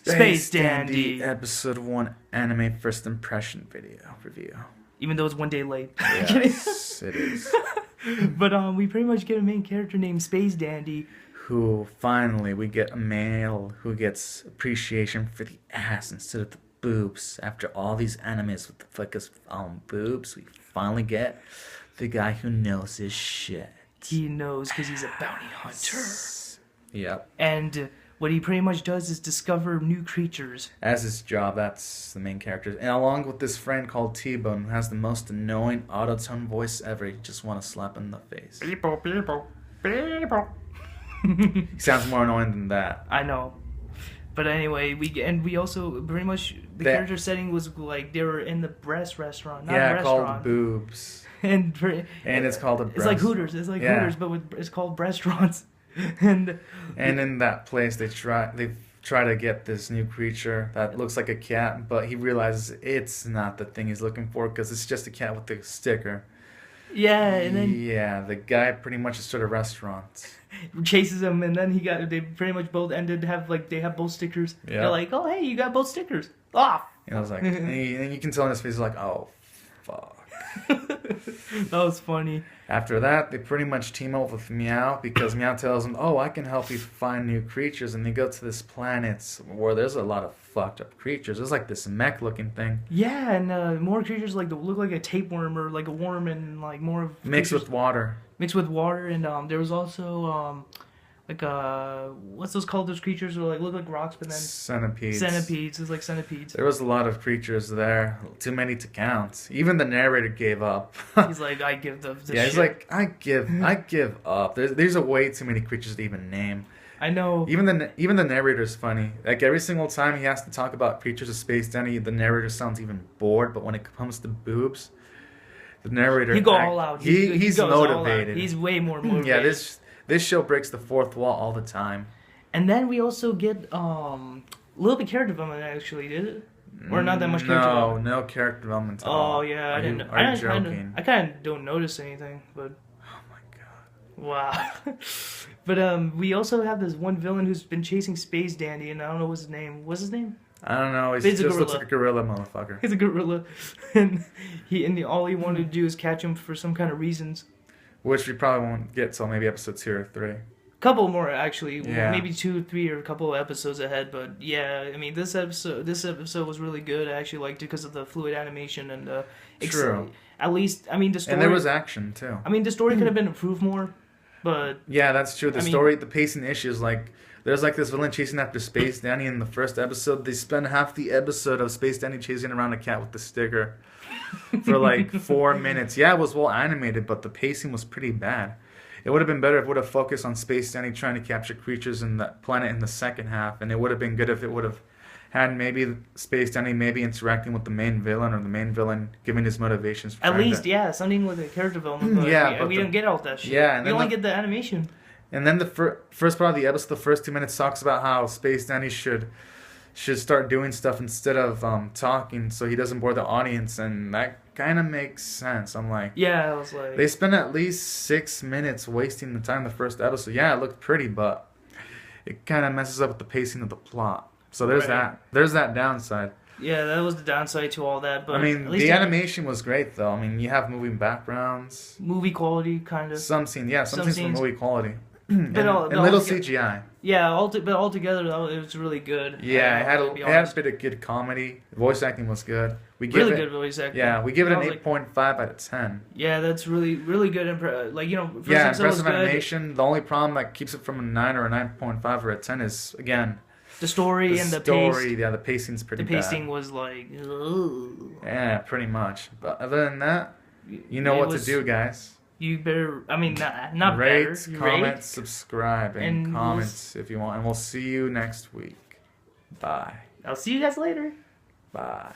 Space Dandy. Episode 1 anime first impression video review. Even though it's one day late. Yes, it is. But we pretty much get a main character named Space Dandy. Who finally we get a male who gets appreciation for the ass instead of the boobs. After all these animes with the focus on boobs, we finally get the guy who knows his shit. He knows because he's a bounty hunter. Yep. And what he pretty much does is discover new creatures. As his job, that's the main character. And along with this friend called T-Bone, who has the most annoying auto-tone voice ever. You just want to slap him in the face. People. He sounds more annoying than that. I know. But anyway, we also pretty much the character setting was like they were in the breast restaurant, not restaurant. Called Boobs. and it's called a breast. It's like Hooters. It's like Hooters, but it's called restaurants. and in that place they try to get this new creature that looks like a cat, but he realizes it's not the thing he's looking for because it's just a cat with a sticker. Yeah, and then the guy pretty much is sort of restaurants. Chases him, and then they pretty much both ended they have both stickers. Yeah. They're like, oh hey, you got both stickers. Ah. And I was like, and you can tell in his face, he's like, oh fuck. That was funny. After that, they pretty much team up with Meow because Meow tells them, oh, I can help you find new creatures. And they go to this planet where there's a lot of fucked up creatures. There's like this mech-looking thing. Yeah, and more creatures like look like a tapeworm or like a worm and like more of mixed with water. Mixed with water, and there was also what's those called? Those creatures that look like rocks, but then centipedes. It's like centipedes. There was a lot of creatures there, too many to count. Even the narrator gave up. He's like, I give the yeah. Shit. He's like, I give up. There's a way too many creatures to even name. I know. Even the narrator's funny. Like every single time he has to talk about creatures of Space Dandy, the narrator sounds even bored. But when it comes to boobs, the narrator he go all out. He's motivated. He's way more motivated. Yeah, this show breaks the fourth wall all the time. And then we also get a little bit character development actually, did it? Or not that much character development? No character development at all. Oh yeah, Are you joking? I kind of don't notice anything, but oh my god. Wow. But we also have this one villain who's been chasing Space Dandy, and I don't know what's his name. What's his name? I don't know. He just looks like a gorilla motherfucker. He's a gorilla, and all he wanted to do is catch him for some kind of reasons. Which we probably won't get till maybe episode 2 or 3. Couple more actually, yeah. Maybe 2, 3, or a couple of episodes ahead. But yeah, I mean this episode was really good. I actually liked it because of the fluid animation and true. At least I mean the story. And there was action too. I mean the story could have been improved more, but yeah, that's true. The pacing issues like. There's like this villain chasing after Space Dandy in the first episode. They spend half the episode of Space Dandy chasing around a cat with the sticker for like 4 minutes. Yeah, it was well animated, but the pacing was pretty bad. It would have been better if it would have focused on Space Dandy trying to capture creatures in the planet in the second half, and it would have been good if it would have had maybe Space Dandy interacting with the main villain, or the main villain giving his motivations. For at least, something with the character development. But yeah, we didn't get all that shit. Yeah, and we only get the animation. And then the first part of the episode, the first 2 minutes, talks about how Space Dandy should start doing stuff instead of talking, so he doesn't bore the audience, and that kind of makes sense. I'm like, yeah, I was like, they spent at least 6 minutes wasting the time the first episode. Yeah, it looked pretty, but it kind of messes up with the pacing of the plot. So there's that downside. Yeah, that was the downside to all that. But I mean, the animation was great though. I mean, you have moving backgrounds, movie quality, kind of. Some scenes were movie quality. and little CGI. Yeah, but altogether it was really good. Yeah, it had a bit of good comedy. The voice acting was good. Good voice acting. Yeah, we give it an 8.5 out of 10. Yeah, that's really good. First impressive animation. The only problem that keeps it from a 9 or a 9.5 or a 10 is again the story and the pace. Yeah, the pacing's pretty bad. The pacing was like, ugh. Yeah, pretty much. But other than that, you know what to do, guys. You better, I mean, not rate, better. Comment, subscribe, and comment if you want. And we'll see you next week. Bye. I'll see you guys later. Bye.